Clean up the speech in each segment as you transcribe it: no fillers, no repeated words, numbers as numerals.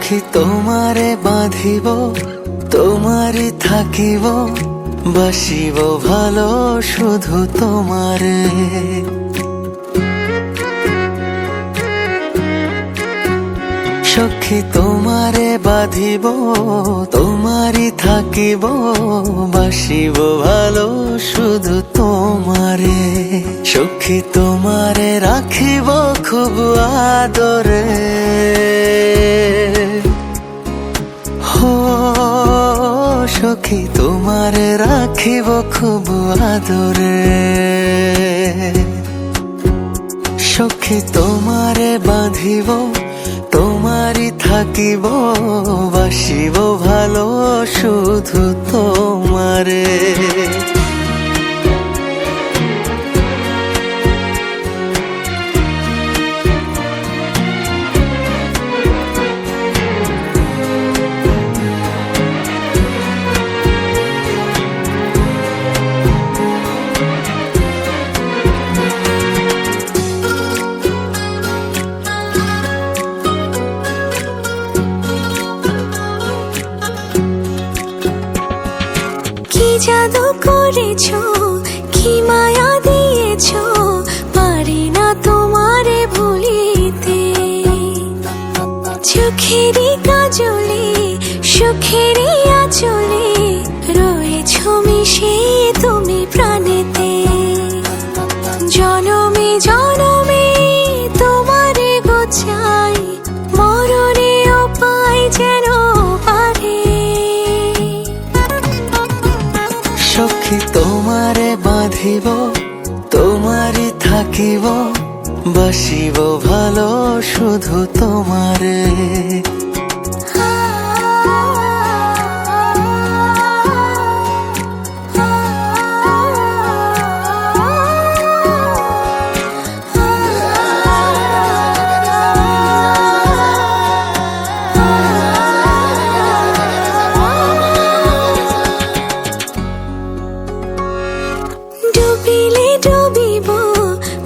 সখী তোমারে বাঁধিব, তোমারই থাকিব, বাসিব ভালো শুধু তোমারে। সখী তোমারে বাঁধিব, তোমারই থাকিব, বাসিব ভালো শুধু তোমারে। সখী তোমারে রাখিব খুব আদরে, হো সখী তোমারে রাখিব খুব আদরে। সখী তোমারে বাঁধিব, তোমারই থাকিব, বাসিব ভালো শুধু তোমারে। জাদু করেছো, কি মায়া দিয়েছো, পারি না তোমারে ভুলিতে। চোখেরই কাজলে, সুখেরই আঁচলে, রয়েছো মিশে তুমি প্রাণেতে। জনমে জনমে তোমারে গোছাই, মরণেও পাই যেন পারে। সখী তোমারে বাঁধিব, তোমারই থাকিব, বাসিব ভালো শুধু তোমারে। ডুবিলে ডুবিব,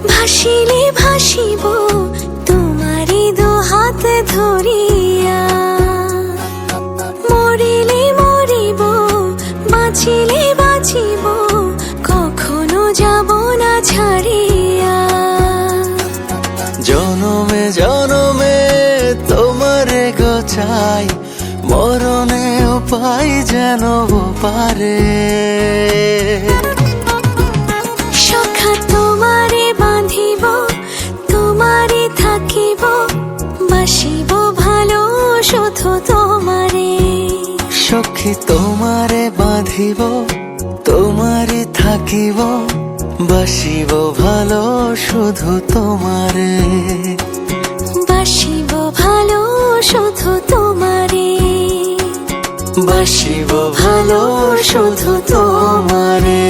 ভাসিলে ভাসিব, তোমারই দুহাত ধরিয়া। মরিলে মরিব, বাঁচিলে বাঁচিব, কখনো যাব না ছাড়িয়া। জনমে জনমে তোমারে গোছাই, মরণেও পাই যেন পারে। সখা তোমারে বাঁধিব, তোমারে থাকিব, বাসিব ভালো শুধু তোমারে। সখী তোমারে বাঁধিব, তোমারই থাকিব, বাসিব ভালো শুধু তোমারে। বাসিব ভালো শুধু তোমারে, বাসিব ভালো শুধু তোমারে।